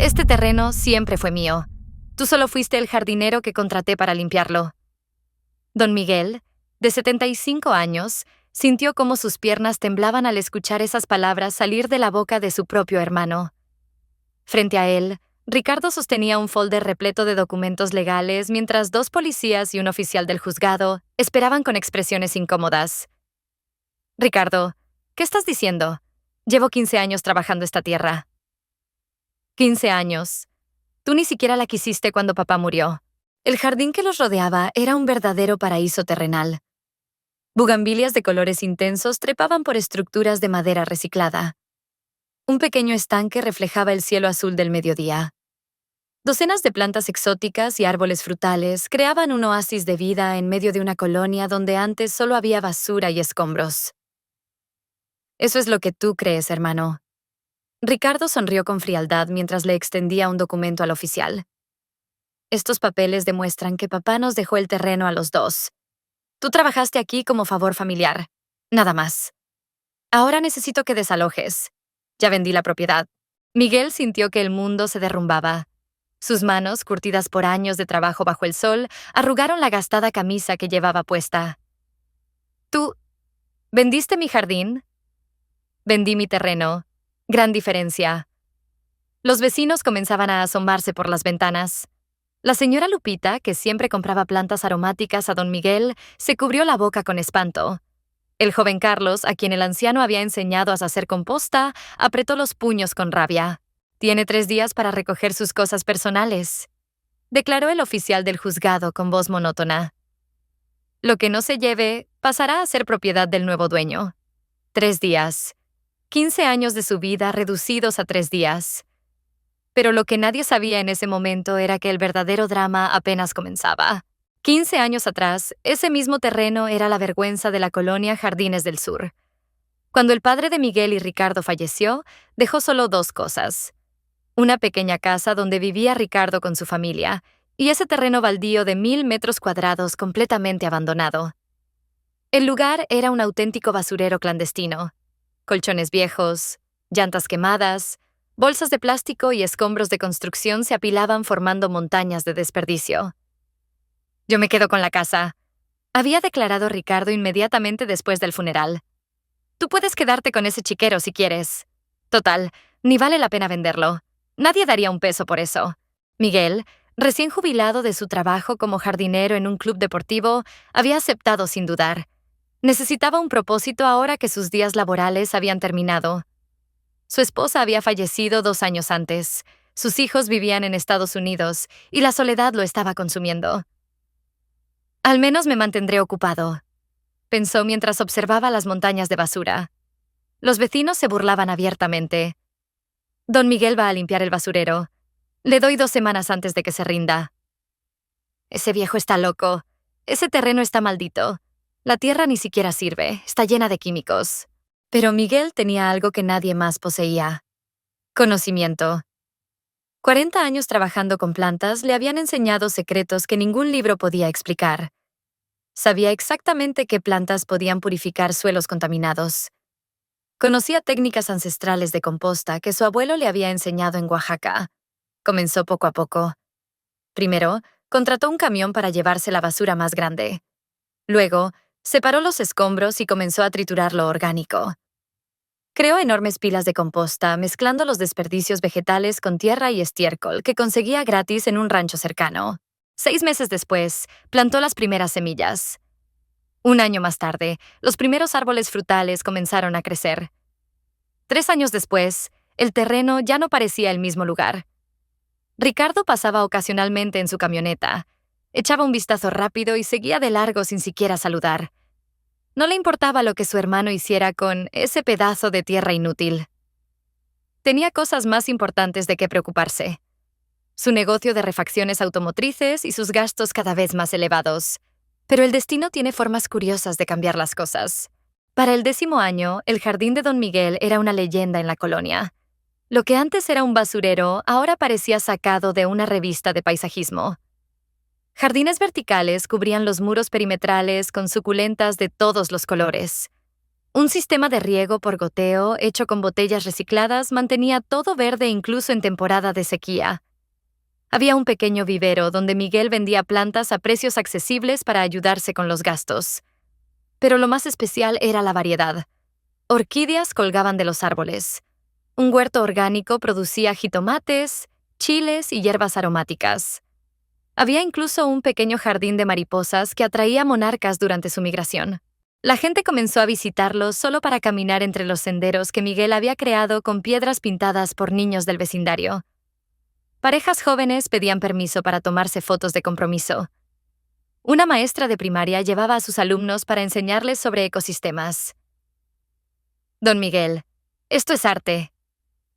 Este terreno siempre fue mío. Tú solo fuiste el jardinero que contraté para limpiarlo. Don Miguel, de 75 años, sintió cómo sus piernas temblaban al escuchar esas palabras salir de la boca de su propio hermano. Frente a él, Ricardo sostenía un folder repleto de documentos legales mientras dos policías y un oficial del juzgado esperaban con expresiones incómodas. Ricardo, ¿qué estás diciendo? Llevo 15 años trabajando esta tierra. 15 años. Tú ni siquiera la quisiste cuando papá murió. El jardín que los rodeaba era un verdadero paraíso terrenal. Bugambilias de colores intensos trepaban por estructuras de madera reciclada. Un pequeño estanque reflejaba el cielo azul del mediodía. Docenas de plantas exóticas y árboles frutales creaban un oasis de vida en medio de una colonia donde antes solo había basura y escombros. Eso es lo que tú crees, hermano. Ricardo sonrió con frialdad mientras le extendía un documento al oficial. Estos papeles demuestran que papá nos dejó el terreno a los dos. Tú trabajaste aquí como favor familiar. Nada más. Ahora necesito que desalojes. Ya vendí la propiedad. Miguel sintió que el mundo se derrumbaba. Sus manos, curtidas por años de trabajo bajo el sol, arrugaron la gastada camisa que llevaba puesta. ¿Tú vendiste mi jardín? Vendí mi terreno. Gran diferencia. Los vecinos comenzaban a asomarse por las ventanas. La señora Lupita, que siempre compraba plantas aromáticas a don Miguel, se cubrió la boca con espanto. El joven Carlos, a quien el anciano había enseñado a hacer composta, apretó los puños con rabia. Tiene 3 días para recoger sus cosas personales, declaró el oficial del juzgado con voz monótona. Lo que no se lleve pasará a ser propiedad del nuevo dueño. 3 días. 15 años de su vida reducidos a 3 días. Pero lo que nadie sabía en ese momento era que el verdadero drama apenas comenzaba. 15 años atrás, ese mismo terreno era la vergüenza de la colonia Jardines del Sur. Cuando el padre de Miguel y Ricardo falleció, dejó solo 2 cosas. Una pequeña casa donde vivía Ricardo con su familia, y ese terreno baldío de 1000 metros cuadrados completamente abandonado. El lugar era un auténtico basurero clandestino. Colchones viejos, llantas quemadas, bolsas de plástico y escombros de construcción se apilaban formando montañas de desperdicio. «Yo me quedo con la casa», había declarado Ricardo inmediatamente después del funeral. «Tú puedes quedarte con ese chiquero si quieres. Total, ni vale la pena venderlo. Nadie daría un peso por eso». Miguel, recién jubilado de su trabajo como jardinero en un club deportivo, había aceptado sin dudar. Necesitaba un propósito ahora que sus días laborales habían terminado. Su esposa había fallecido 2 años antes. Sus hijos vivían en Estados Unidos y la soledad lo estaba consumiendo. «Al menos me mantendré ocupado», pensó mientras observaba las montañas de basura. Los vecinos se burlaban abiertamente. «Don Miguel va a limpiar el basurero. Le doy 2 semanas antes de que se rinda». «Ese viejo está loco. Ese terreno está maldito. La tierra ni siquiera sirve, está llena de químicos». Pero Miguel tenía algo que nadie más poseía: conocimiento. 40 años trabajando con plantas le habían enseñado secretos que ningún libro podía explicar. Sabía exactamente qué plantas podían purificar suelos contaminados. Conocía técnicas ancestrales de composta que su abuelo le había enseñado en Oaxaca. Comenzó poco a poco. Primero, contrató un camión para llevarse la basura más grande. Luego, separó los escombros y comenzó a triturar lo orgánico. Creó enormes pilas de composta, mezclando los desperdicios vegetales con tierra y estiércol que conseguía gratis en un rancho cercano. 6 meses después, plantó las primeras semillas. 1 año más tarde, los primeros árboles frutales comenzaron a crecer. 3 años después, el terreno ya no parecía el mismo lugar. Ricardo pasaba ocasionalmente en su camioneta. Echaba un vistazo rápido y seguía de largo sin siquiera saludar. No le importaba lo que su hermano hiciera con ese pedazo de tierra inútil. Tenía cosas más importantes de qué preocuparse: su negocio de refacciones automotrices y sus gastos cada vez más elevados. Pero el destino tiene formas curiosas de cambiar las cosas. Para el 10º año, el jardín de don Miguel era una leyenda en la colonia. Lo que antes era un basurero ahora parecía sacado de una revista de paisajismo. Jardines verticales cubrían los muros perimetrales con suculentas de todos los colores. Un sistema de riego por goteo hecho con botellas recicladas mantenía todo verde incluso en temporada de sequía. Había un pequeño vivero donde Miguel vendía plantas a precios accesibles para ayudarse con los gastos. Pero lo más especial era la variedad. Orquídeas colgaban de los árboles. Un huerto orgánico producía jitomates, chiles y hierbas aromáticas. Había incluso un pequeño jardín de mariposas que atraía monarcas durante su migración. La gente comenzó a visitarlo solo para caminar entre los senderos que Miguel había creado con piedras pintadas por niños del vecindario. Parejas jóvenes pedían permiso para tomarse fotos de compromiso. Una maestra de primaria llevaba a sus alumnos para enseñarles sobre ecosistemas. Don Miguel, esto es arte,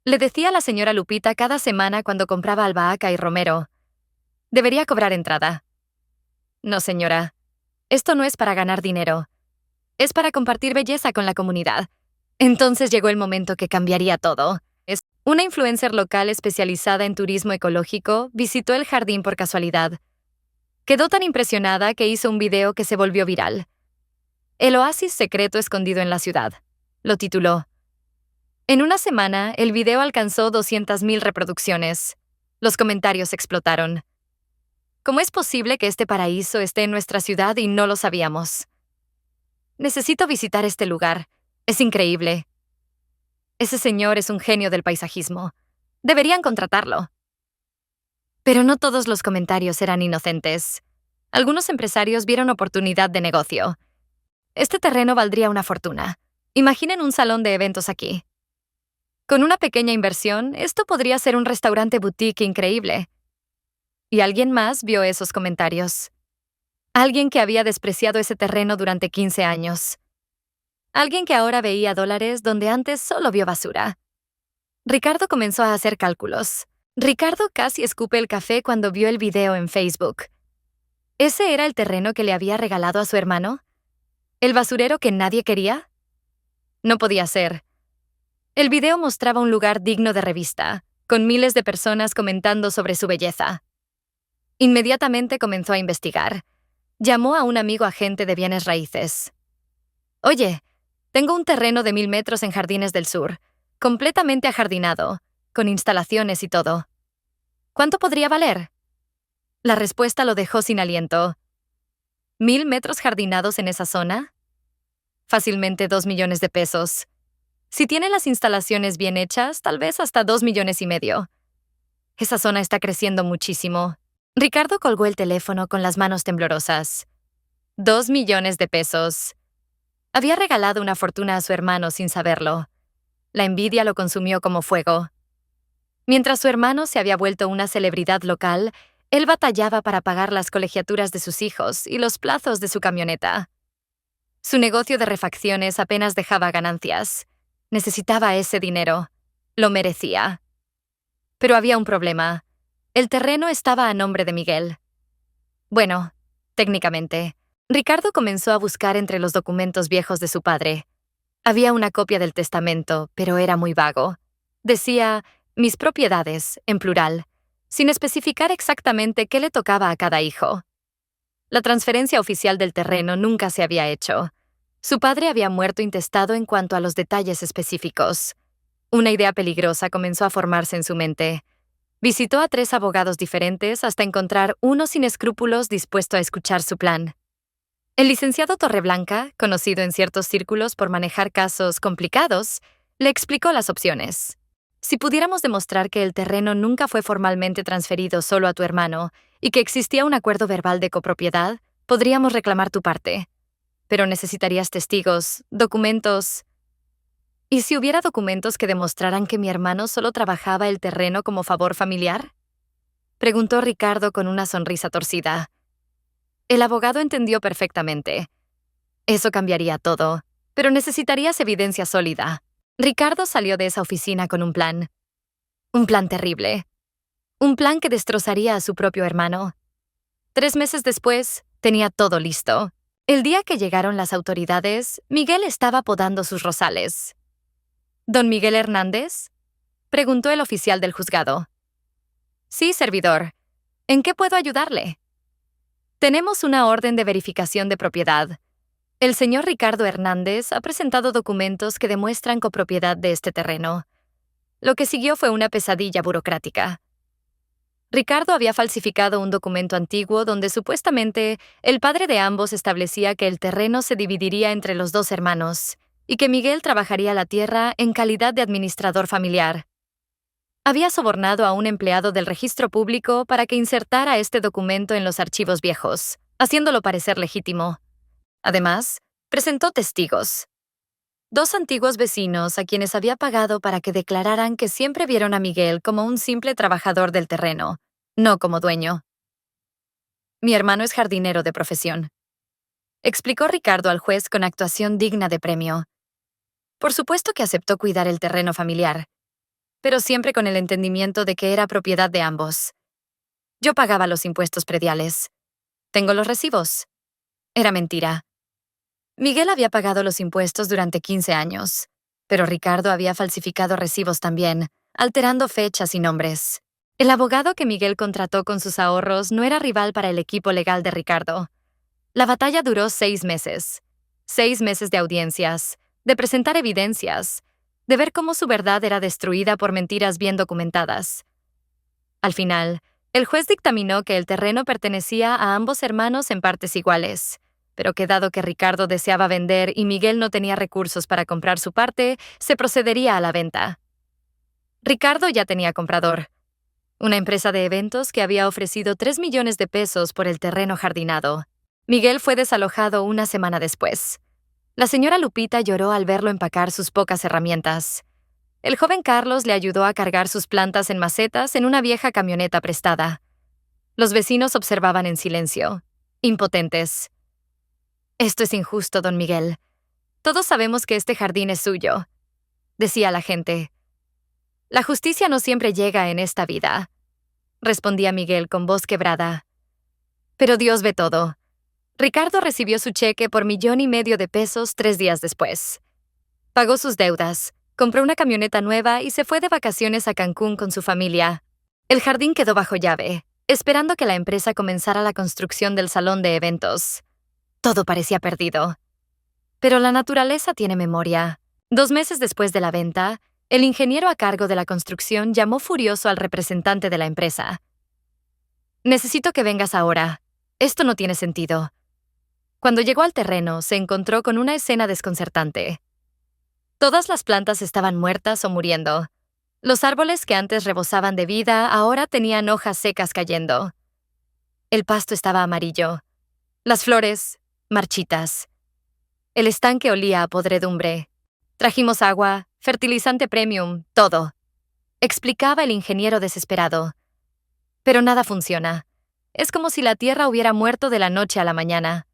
le decía a la señora Lupita cada semana cuando compraba albahaca y romero. Debería cobrar entrada. No, señora, esto no es para ganar dinero. Es para compartir belleza con la comunidad. Entonces llegó el momento que cambiaría todo. Una influencer local especializada en turismo ecológico visitó el jardín por casualidad. Quedó tan impresionada que hizo un video que se volvió viral. El oasis secreto escondido en la ciudad. Lo tituló. En una semana, el video alcanzó 200,000 reproducciones. Los comentarios explotaron. ¿Cómo es posible que este paraíso esté en nuestra ciudad y no lo sabíamos? Necesito visitar este lugar. Es increíble. Ese señor es un genio del paisajismo. Deberían contratarlo. Pero no todos los comentarios eran inocentes. Algunos empresarios vieron oportunidad de negocio. Este terreno valdría una fortuna. Imaginen un salón de eventos aquí. Con una pequeña inversión, esto podría ser un restaurante boutique increíble. Y alguien más vio esos comentarios. Alguien que había despreciado ese terreno durante 15 años. Alguien que ahora veía dólares donde antes solo vio basura. Ricardo comenzó a hacer cálculos. Ricardo casi escupe el café cuando vio el video en Facebook. ¿Ese era el terreno que le había regalado a su hermano? ¿El basurero que nadie quería? No podía ser. El video mostraba un lugar digno de revista, con miles de personas comentando sobre su belleza. Inmediatamente comenzó a investigar. Llamó a un amigo agente de bienes raíces. Oye, tengo un terreno de 1,000 metros en Jardines del Sur, completamente ajardinado, con instalaciones y todo. ¿Cuánto podría valer? La respuesta lo dejó sin aliento. ¿1,000 metros jardinados en esa zona? Fácilmente 2 millones de pesos. Si tiene las instalaciones bien hechas, tal vez hasta 2,5 millones. Esa zona está creciendo muchísimo. Ricardo colgó el teléfono con las manos temblorosas. 2 millones de pesos. Había regalado una fortuna a su hermano sin saberlo. La envidia lo consumió como fuego. Mientras su hermano se había vuelto una celebridad local, él batallaba para pagar las colegiaturas de sus hijos y los plazos de su camioneta. Su negocio de refacciones apenas dejaba ganancias. Necesitaba ese dinero. Lo merecía. Pero había un problema. El terreno estaba a nombre de Miguel. Bueno, técnicamente. Ricardo comenzó a buscar entre los documentos viejos de su padre. Había una copia del testamento, pero era muy vago. Decía, mis propiedades, en plural, sin especificar exactamente qué le tocaba a cada hijo. La transferencia oficial del terreno nunca se había hecho. Su padre había muerto intestado en cuanto a los detalles específicos. Una idea peligrosa comenzó a formarse en su mente. Visitó a 3 abogados diferentes hasta encontrar uno sin escrúpulos dispuesto a escuchar su plan. El licenciado Torreblanca, conocido en ciertos círculos por manejar casos complicados, le explicó las opciones. Si pudiéramos demostrar que el terreno nunca fue formalmente transferido solo a tu hermano y que existía un acuerdo verbal de copropiedad, podríamos reclamar tu parte. Pero necesitarías testigos, documentos. ¿Y si hubiera documentos que demostraran que mi hermano solo trabajaba el terreno como favor familiar? Preguntó Ricardo con una sonrisa torcida. El abogado entendió perfectamente. Eso cambiaría todo, pero necesitarías evidencia sólida. Ricardo salió de esa oficina con un plan. Un plan terrible. Un plan que destrozaría a su propio hermano. 3 meses después, tenía todo listo. El día que llegaron las autoridades, Miguel estaba podando sus rosales. ¿Don Miguel Hernández? Preguntó el oficial del juzgado. Sí, servidor. ¿En qué puedo ayudarle? Tenemos una orden de verificación de propiedad. El señor Ricardo Hernández ha presentado documentos que demuestran copropiedad de este terreno. Lo que siguió fue una pesadilla burocrática. Ricardo había falsificado un documento antiguo donde supuestamente el padre de ambos establecía que el terreno se dividiría entre los dos hermanos y que Miguel trabajaría la tierra en calidad de administrador familiar. Había sobornado a un empleado del registro público para que insertara este documento en los archivos viejos, haciéndolo parecer legítimo. Además, presentó testigos. Dos antiguos vecinos a quienes había pagado para que declararan que siempre vieron a Miguel como un simple trabajador del terreno, no como dueño. Mi hermano es jardinero de profesión, explicó Ricardo al juez con actuación digna de premio. Por supuesto que aceptó cuidar el terreno familiar, pero siempre con el entendimiento de que era propiedad de ambos. Yo pagaba los impuestos prediales. Tengo los recibos. Era mentira. Miguel había pagado los impuestos durante 15 años, pero Ricardo había falsificado recibos también, alterando fechas y nombres. El abogado que Miguel contrató con sus ahorros no era rival para el equipo legal de Ricardo. La batalla duró 6 meses. 6 meses de audiencias, de presentar evidencias, de ver cómo su verdad era destruida por mentiras bien documentadas. Al final, el juez dictaminó que el terreno pertenecía a ambos hermanos en partes iguales, pero que dado que Ricardo deseaba vender y Miguel no tenía recursos para comprar su parte, se procedería a la venta. Ricardo ya tenía comprador, una empresa de eventos que había ofrecido 3 millones de pesos por el terreno jardinado. Miguel fue desalojado una semana después. La señora Lupita lloró al verlo empacar sus pocas herramientas. El joven Carlos le ayudó a cargar sus plantas en macetas en una vieja camioneta prestada. Los vecinos observaban en silencio, impotentes. «Esto es injusto, don Miguel. Todos sabemos que este jardín es suyo», decía la gente. «La justicia no siempre llega en esta vida», respondía Miguel con voz quebrada. Pero Dios ve todo. Ricardo recibió su cheque por 1,5 millones de pesos 3 días después. Pagó sus deudas, compró una camioneta nueva y se fue de vacaciones a Cancún con su familia. El jardín quedó bajo llave, esperando que la empresa comenzara la construcción del salón de eventos. Todo parecía perdido. Pero la naturaleza tiene memoria. 2 meses después de la venta, el ingeniero a cargo de la construcción llamó furioso al representante de la empresa. «Necesito que vengas ahora. Esto no tiene sentido». Cuando llegó al terreno, se encontró con una escena desconcertante. Todas las plantas estaban muertas o muriendo. Los árboles que antes rebosaban de vida ahora tenían hojas secas cayendo. El pasto estaba amarillo. Las flores, marchitas. El estanque olía a podredumbre. Trajimos agua, fertilizante premium, todo. Explicaba el ingeniero desesperado. Pero nada funciona. Es como si la tierra hubiera muerto de la noche a la mañana.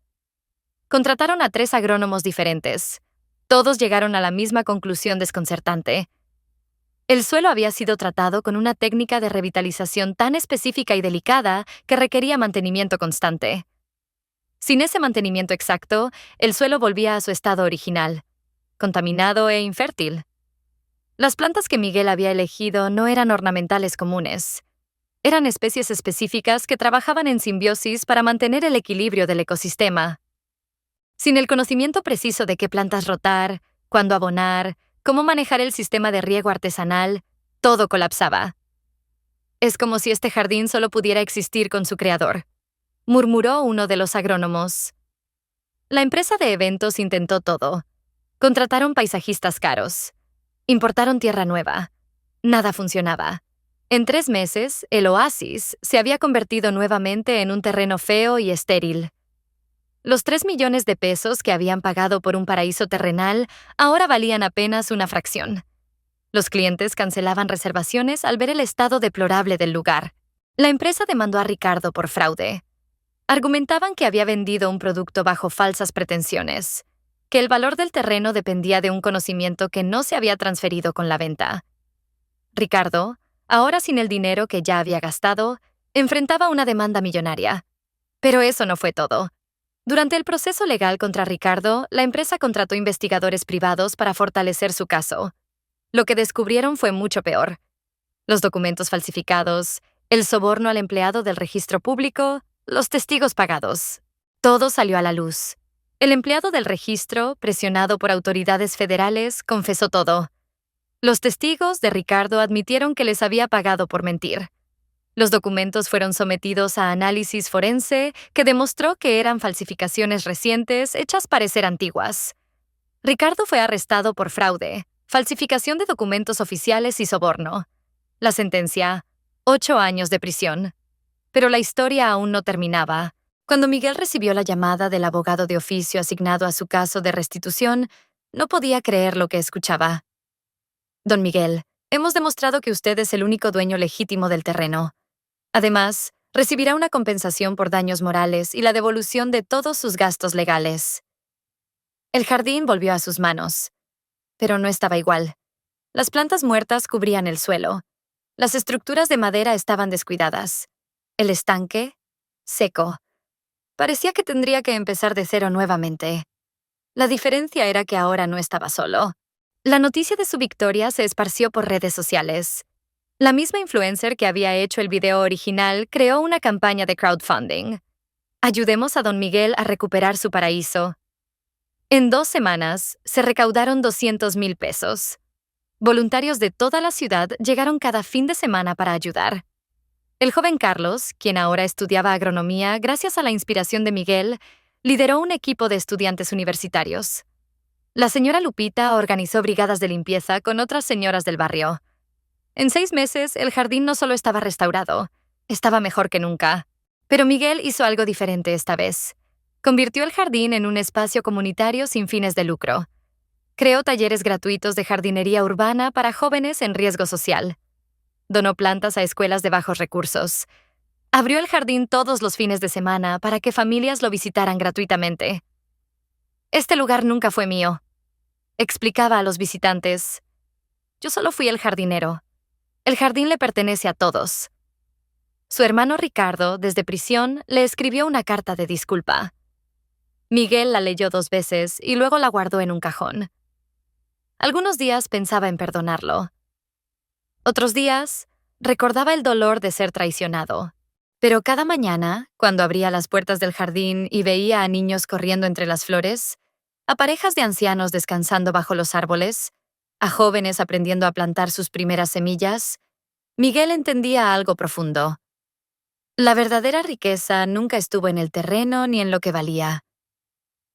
Contrataron a 3 agrónomos diferentes. Todos llegaron a la misma conclusión desconcertante. El suelo había sido tratado con una técnica de revitalización tan específica y delicada que requería mantenimiento constante. Sin ese mantenimiento exacto, el suelo volvía a su estado original, contaminado e infértil. Las plantas que Miguel había elegido no eran ornamentales comunes. Eran especies específicas que trabajaban en simbiosis para mantener el equilibrio del ecosistema. Sin el conocimiento preciso de qué plantas rotar, cuándo abonar, cómo manejar el sistema de riego artesanal, todo colapsaba. «Es como si este jardín solo pudiera existir con su creador», murmuró uno de los agrónomos. La empresa de eventos intentó todo. Contrataron paisajistas caros. Importaron tierra nueva. Nada funcionaba. En 3 meses, el oasis se había convertido nuevamente en un terreno feo y estéril. Los 3 millones de pesos que habían pagado por un paraíso terrenal ahora valían apenas una fracción. Los clientes cancelaban reservaciones al ver el estado deplorable del lugar. La empresa demandó a Ricardo por fraude. Argumentaban que había vendido un producto bajo falsas pretensiones, que el valor del terreno dependía de un conocimiento que no se había transferido con la venta. Ricardo, ahora sin el dinero que ya había gastado, enfrentaba una demanda millonaria. Pero eso no fue todo. Durante el proceso legal contra Ricardo, la empresa contrató investigadores privados para fortalecer su caso. Lo que descubrieron fue mucho peor. Los documentos falsificados, el soborno al empleado del registro público, los testigos pagados. Todo salió a la luz. El empleado del registro, presionado por autoridades federales, confesó todo. Los testigos de Ricardo admitieron que les había pagado por mentir. Los documentos fueron sometidos a análisis forense que demostró que eran falsificaciones recientes hechas parecer antiguas. Ricardo fue arrestado por fraude, falsificación de documentos oficiales y soborno. La sentencia: 8 años de prisión. Pero la historia aún no terminaba. Cuando Miguel recibió la llamada del abogado de oficio asignado a su caso de restitución, no podía creer lo que escuchaba. Don Miguel, hemos demostrado que usted es el único dueño legítimo del terreno. Además, recibirá una compensación por daños morales y la devolución de todos sus gastos legales. El jardín volvió a sus manos, pero no estaba igual. Las plantas muertas cubrían el suelo. Las estructuras de madera estaban descuidadas. El estanque, seco. Parecía que tendría que empezar de cero nuevamente. La diferencia era que ahora no estaba solo. La noticia de su victoria se esparció por redes sociales. La misma influencer que había hecho el video original creó una campaña de crowdfunding. Ayudemos a Don Miguel a recuperar su paraíso. En 2 semanas, se recaudaron 200,000 pesos. Voluntarios de toda la ciudad llegaron cada fin de semana para ayudar. El joven Carlos, quien ahora estudiaba agronomía gracias a la inspiración de Miguel, lideró un equipo de estudiantes universitarios. La señora Lupita organizó brigadas de limpieza con otras señoras del barrio. En 6 meses, el jardín no solo estaba restaurado, estaba mejor que nunca. Pero Miguel hizo algo diferente esta vez. Convirtió el jardín en un espacio comunitario sin fines de lucro. Creó talleres gratuitos de jardinería urbana para jóvenes en riesgo social. Donó plantas a escuelas de bajos recursos. Abrió el jardín todos los fines de semana para que familias lo visitaran gratuitamente. Este lugar nunca fue mío, explicaba a los visitantes. Yo solo fui el jardinero. El jardín le pertenece a todos. Su hermano Ricardo, desde prisión, le escribió una carta de disculpa. Miguel la leyó 2 veces y luego la guardó en un cajón. Algunos días pensaba en perdonarlo. Otros días, recordaba el dolor de ser traicionado. Pero cada mañana, cuando abría las puertas del jardín y veía a niños corriendo entre las flores, a parejas de ancianos descansando bajo los árboles, a jóvenes aprendiendo a plantar sus primeras semillas, Miguel entendía algo profundo. La verdadera riqueza nunca estuvo en el terreno ni en lo que valía.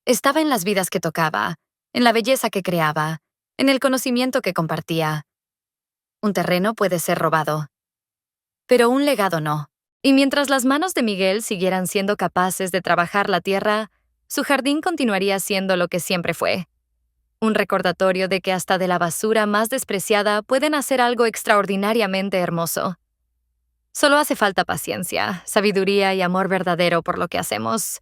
Estaba en las vidas que tocaba, en la belleza que creaba, en el conocimiento que compartía. Un terreno puede ser robado, pero un legado no. Y mientras las manos de Miguel siguieran siendo capaces de trabajar la tierra, su jardín continuaría siendo lo que siempre fue. Un recordatorio de que hasta de la basura más despreciada pueden hacer algo extraordinariamente hermoso. Solo hace falta paciencia, sabiduría y amor verdadero por lo que hacemos.